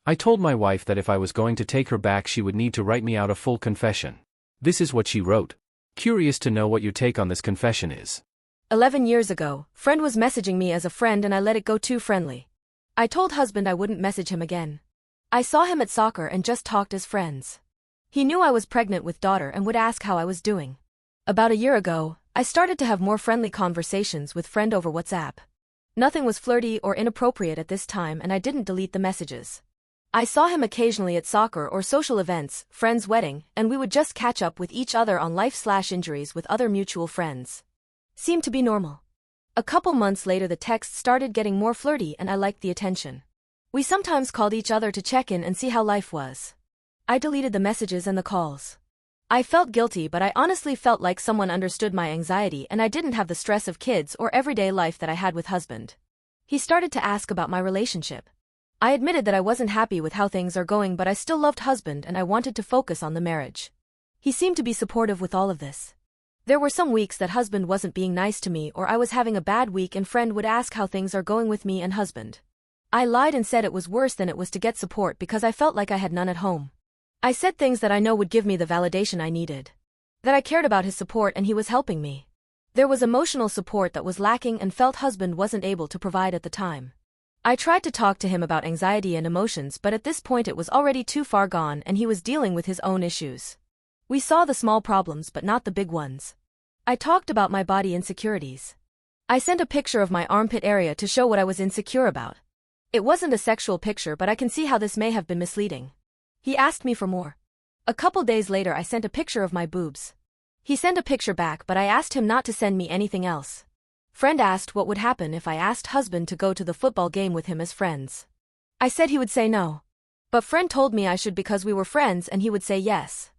I told my wife that if I was going to take her back she would need to write me out a full confession. This is what she wrote. Curious to know what your take on this confession is. 11 years ago, friend was messaging me as a friend and I let it go too friendly. I told husband I wouldn't message him again. I saw him at soccer and just talked as friends. He knew I was pregnant with daughter and would ask how I was doing. About a year ago, I started to have more friendly conversations with friend over WhatsApp. Nothing was flirty or inappropriate at this time and I didn't delete the messages. I saw him occasionally at soccer or social events, friend's wedding, and we would just catch up with each other on life/injuries with other mutual friends. Seemed to be normal. A couple months later the texts started getting more flirty and I liked the attention. We sometimes called each other to check in and see how life was. I deleted the messages and the calls. I felt guilty but I honestly felt like someone understood my anxiety and I didn't have the stress of kids or everyday life that I had with husband. He started to ask about my relationship. I admitted that I wasn't happy with how things are going but I still loved husband and I wanted to focus on the marriage. He seemed to be supportive with all of this. There were some weeks that husband wasn't being nice to me or I was having a bad week and friend would ask how things are going with me and husband. I lied and said it was worse than it was to get support because I felt like I had none at home. I said things that I know would give me the validation I needed. That I cared about his support and he was helping me. There was emotional support that was lacking and felt husband wasn't able to provide at the time. I tried to talk to him about anxiety and emotions but at this point it was already too far gone and he was dealing with his own issues. We saw the small problems but not the big ones. I talked about my body insecurities. I sent a picture of my armpit area to show what I was insecure about. It wasn't a sexual picture but I can see how this may have been misleading. He asked me for more. A couple days later I sent a picture of my boobs. He sent a picture back but I asked him not to send me anything else. Friend asked what would happen if I asked husband to go to the football game with him as friends. I said he would say no. But friend told me I should because we were friends and he would say yes.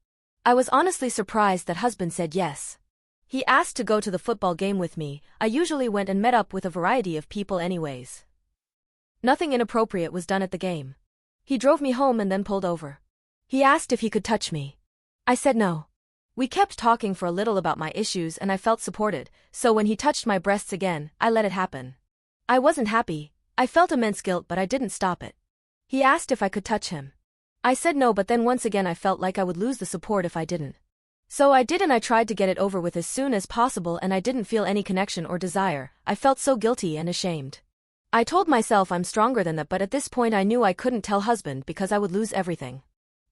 I was honestly surprised that husband said yes. He asked to go to the football game with me. I usually went and met up with a variety of people anyways. Nothing inappropriate was done at the game. He drove me home and then pulled over. He asked if he could touch me. I said no. We kept talking for a little about my issues and I felt supported, so when he touched my breasts again, I let it happen. I wasn't happy. I felt immense guilt but I didn't stop it. He asked if I could touch him. I said no but then once again I felt like I would lose the support if I didn't. So I did and I tried to get it over with as soon as possible and I didn't feel any connection or desire. I felt so guilty and ashamed. I told myself I'm stronger than that but at this point I knew I couldn't tell husband because I would lose everything.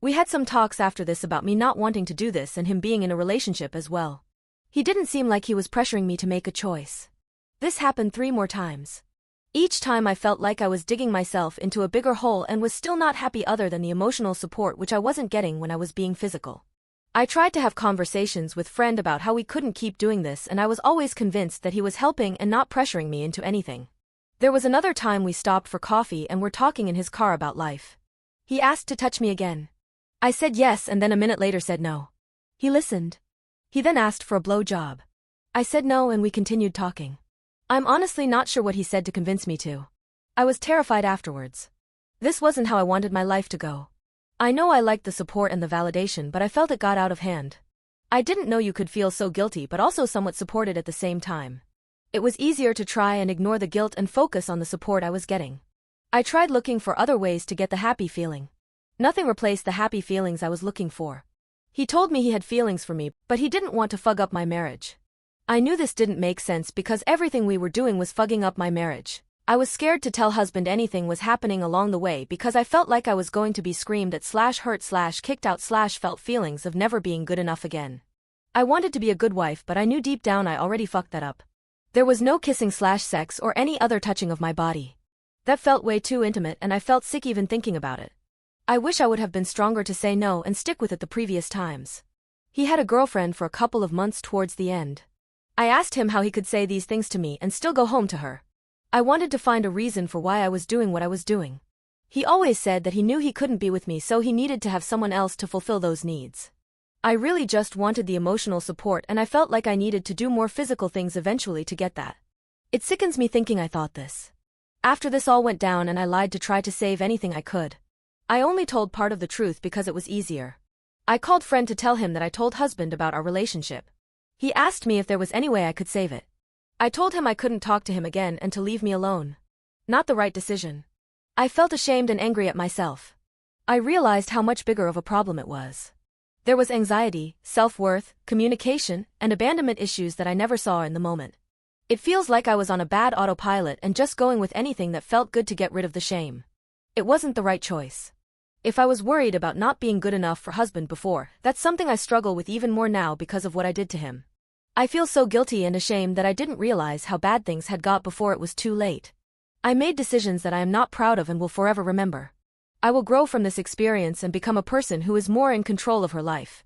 We had some talks after this about me not wanting to do this and him being in a relationship as well. He didn't seem like he was pressuring me to make a choice. This happened 3 more times. Each time I felt like I was digging myself into a bigger hole and was still not happy other than the emotional support which I wasn't getting when I was being physical. I tried to have conversations with friend about how we couldn't keep doing this and I was always convinced that he was helping and not pressuring me into anything. There was another time we stopped for coffee and were talking in his car about life. He asked to touch me again. I said yes and then a minute later said no. He listened. He then asked for a blowjob. I said no and we continued talking. I'm honestly not sure what he said to convince me to. I was terrified afterwards. This wasn't how I wanted my life to go. I know I liked the support and the validation but I felt it got out of hand. I didn't know you could feel so guilty but also somewhat supported at the same time. It was easier to try and ignore the guilt and focus on the support I was getting. I tried looking for other ways to get the happy feeling. Nothing replaced the happy feelings I was looking for. He told me he had feelings for me, but he didn't want to fug up my marriage. I knew this didn't make sense because everything we were doing was fugging up my marriage. I was scared to tell husband anything was happening along the way because I felt like I was going to be screamed at /hurt /kicked out /felt feelings of never being good enough again. I wanted to be a good wife but I knew deep down I already fucked that up. There was no kissing /sex or any other touching of my body. That felt way too intimate and I felt sick even thinking about it. I wish I would have been stronger to say no and stick with it the previous times. He had a girlfriend for a couple of months towards the end. I asked him how he could say these things to me and still go home to her. I wanted to find a reason for why I was doing what I was doing. He always said that he knew he couldn't be with me so he needed to have someone else to fulfill those needs. I really just wanted the emotional support and I felt like I needed to do more physical things eventually to get that. It sickens me thinking I thought this. After this all went down and I lied to try to save anything I could. I only told part of the truth because it was easier. I called friend to tell him that I told husband about our relationship. He asked me if there was any way I could save it. I told him I couldn't talk to him again and to leave me alone. Not the right decision. I felt ashamed and angry at myself. I realized how much bigger of a problem it was. There was anxiety, self-worth, communication, and abandonment issues that I never saw in the moment. It feels like I was on a bad autopilot and just going with anything that felt good to get rid of the shame. It wasn't the right choice. If I was worried about not being good enough for husband before, that's something I struggle with even more now because of what I did to him. I feel so guilty and ashamed that I didn't realize how bad things had got before it was too late. I made decisions that I am not proud of and will forever remember. I will grow from this experience and become a person who is more in control of her life.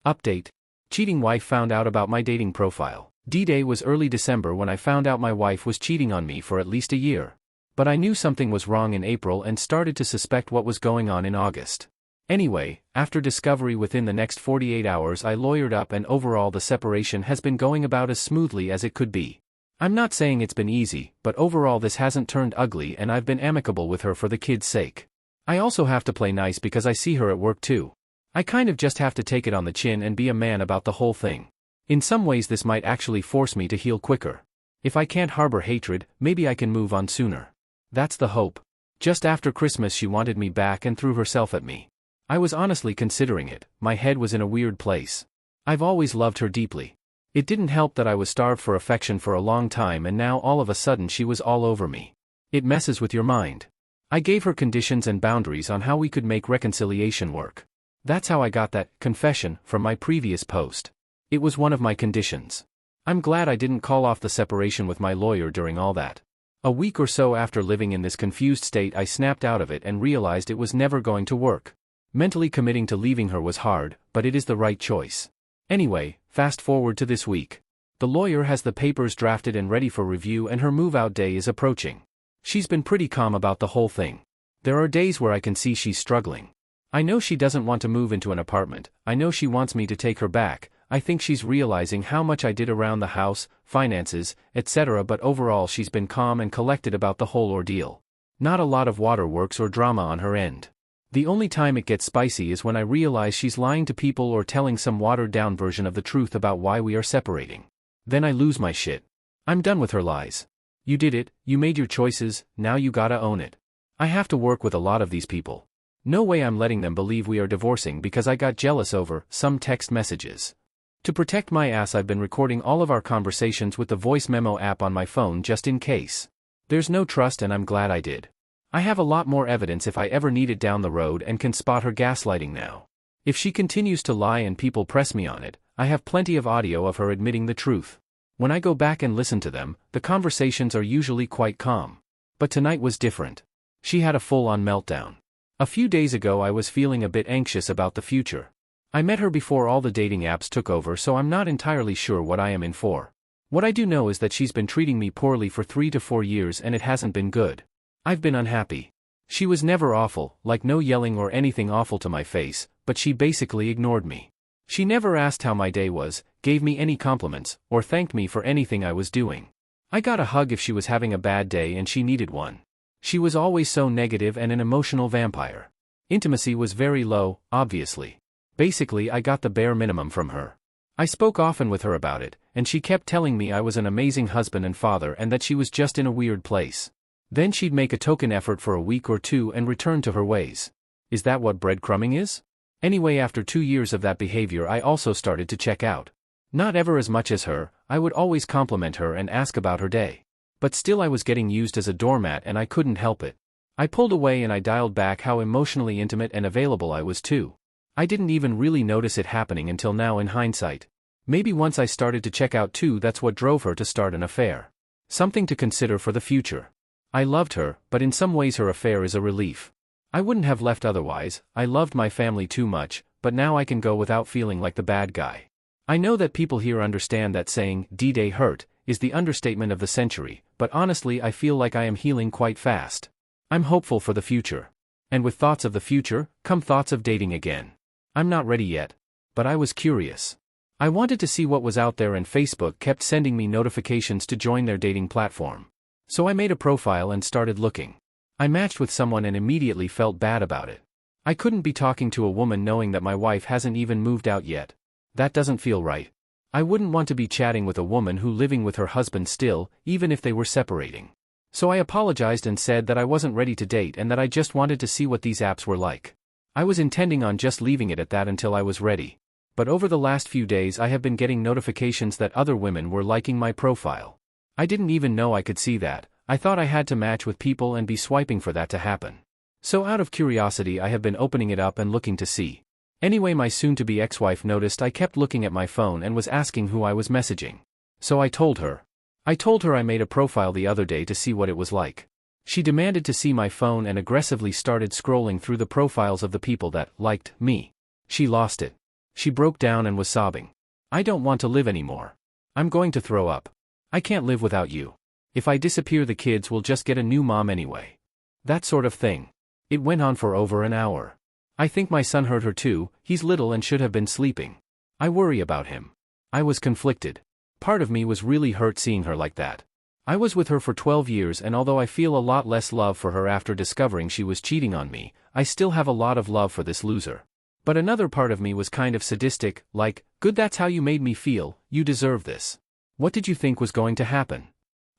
Update. Cheating wife found out about my dating profile. D-Day was early December when I found out my wife was cheating on me for at least a year. But I knew something was wrong in April and started to suspect what was going on in August. Anyway, after discovery within the next 48 hours I lawyered up and overall the separation has been going about as smoothly as it could be. I'm not saying it's been easy, but overall this hasn't turned ugly and I've been amicable with her for the kids' sake. I also have to play nice because I see her at work too. I kind of just have to take it on the chin and be a man about the whole thing. In some ways this might actually force me to heal quicker. If I can't harbor hatred, maybe I can move on sooner. That's the hope. Just after Christmas she wanted me back and threw herself at me. I was honestly considering it, my head was in a weird place. I've always loved her deeply. It didn't help that I was starved for affection for a long time and now all of a sudden she was all over me. It messes with your mind. I gave her conditions and boundaries on how we could make reconciliation work. That's how I got that confession from my previous post. It was one of my conditions. I'm glad I didn't call off the separation with my lawyer during all that. A week or so after living in this confused state I snapped out of it and realized it was never going to work. Mentally committing to leaving her was hard, but it is the right choice. Anyway, fast forward to this week. The lawyer has the papers drafted and ready for review and her move-out day is approaching. She's been pretty calm about the whole thing. There are days where I can see she's struggling. I know she doesn't want to move into an apartment, I know she wants me to take her back, I think she's realizing how much I did around the house, finances, etc. But overall she's been calm and collected about the whole ordeal. Not a lot of waterworks or drama on her end. The only time it gets spicy is when I realize she's lying to people or telling some watered-down version of the truth about why we are separating. Then I lose my shit. I'm done with her lies. You did it, you made your choices, now you gotta own it. I have to work with a lot of these people. No way I'm letting them believe we are divorcing because I got jealous over some text messages. To protect my ass I've been recording all of our conversations with the voice memo app on my phone just in case. There's no trust and I'm glad I did. I have a lot more evidence if I ever need it down the road and can spot her gaslighting now. If she continues to lie and people press me on it, I have plenty of audio of her admitting the truth. When I go back and listen to them, the conversations are usually quite calm. But tonight was different. She had a full-on meltdown. A few days ago I was feeling a bit anxious about the future. I met her before all the dating apps took over so I'm not entirely sure what I am in for. What I do know is that she's been treating me poorly for 3 to 4 years and it hasn't been good. I've been unhappy. She was never awful, like no yelling or anything awful to my face, but she basically ignored me. She never asked how my day was, gave me any compliments, or thanked me for anything I was doing. I got a hug if she was having a bad day and she needed one. She was always so negative and an emotional vampire. Intimacy was very low, obviously. Basically I got the bare minimum from her. I spoke often with her about it, and she kept telling me I was an amazing husband and father and that she was just in a weird place. Then she'd make a token effort for a week or two and return to her ways. Is that what breadcrumbing is? Anyway, after 2 years of that behavior I also started to check out. Not ever as much as her, I would always compliment her and ask about her day. But still I was getting used as a doormat and I couldn't help it. I pulled away and I dialed back how emotionally intimate and available I was too. I didn't even really notice it happening until now in hindsight. Maybe once I started to check out too, that's what drove her to start an affair. Something to consider for the future. I loved her, but in some ways her affair is a relief. I wouldn't have left otherwise, I loved my family too much, but now I can go without feeling like the bad guy. I know that people here understand that saying, D-Day hurt, is the understatement of the century, but honestly I feel like I am healing quite fast. I'm hopeful for the future. And with thoughts of the future, come thoughts of dating again. I'm not ready yet. But I was curious. I wanted to see what was out there and Facebook kept sending me notifications to join their dating platform. So I made a profile and started looking. I matched with someone and immediately felt bad about it. I couldn't be talking to a woman knowing that my wife hasn't even moved out yet. That doesn't feel right. I wouldn't want to be chatting with a woman who living with her husband still, even if they were separating. So I apologized and said that I wasn't ready to date and that I just wanted to see what these apps were like. I was intending on just leaving it at that until I was ready. But over the last few days I have been getting notifications that other women were liking my profile. I didn't even know I could see that. I thought I had to match with people and be swiping for that to happen. So out of curiosity I have been opening it up and looking to see. Anyway, my soon-to-be ex-wife noticed I kept looking at my phone and was asking who I was messaging. So I told her. I made a profile the other day to see what it was like. She demanded to see my phone and aggressively started scrolling through the profiles of the people that liked me. She lost it. She broke down and was sobbing. I don't want to live anymore. I'm going to throw up. I can't live without you. If I disappear, the kids will just get a new mom anyway. That sort of thing. It went on for over an hour. I think my son heard her too. He's little and should have been sleeping. I worry about him. I was conflicted. Part of me was really hurt seeing her like that. I was with her for 12 years, and although I feel a lot less love for her after discovering she was cheating on me, I still have a lot of love for this loser. But another part of me was kind of sadistic, like, good, that's how you made me feel, you deserve this. What did you think was going to happen?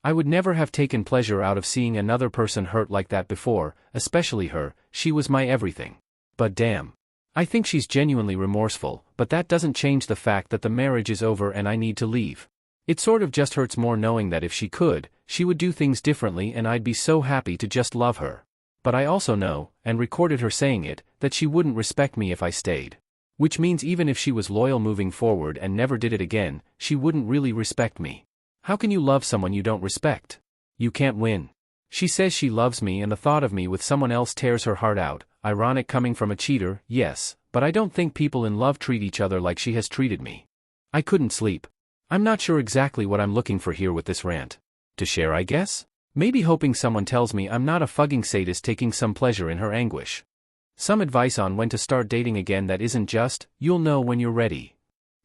I would never have taken pleasure out of seeing another person hurt like that before, especially her. She was my everything. But damn. I think she's genuinely remorseful, but that doesn't change the fact that the marriage is over and I need to leave. It sort of just hurts more knowing that if she could, she would do things differently and I'd be so happy to just love her. But I also know, and recorded her saying it, that she wouldn't respect me if I stayed. Which means even if she was loyal moving forward and never did it again, she wouldn't really respect me. How can you love someone you don't respect? You can't win. She says she loves me and the thought of me with someone else tears her heart out. Ironic coming from a cheater, yes, but I don't think people in love treat each other like she has treated me. I couldn't sleep. I'm not sure exactly what I'm looking for here with this rant. To share, I guess? Maybe hoping someone tells me I'm not a fucking sadist taking some pleasure in her anguish. Some advice on when to start dating again that isn't just, you'll know when you're ready.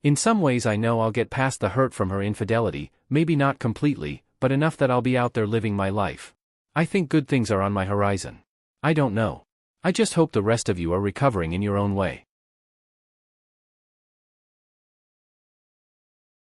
In some ways I know I'll get past the hurt from her infidelity, maybe not completely, but enough that I'll be out there living my life. I think good things are on my horizon. I don't know. I just hope the rest of you are recovering in your own way.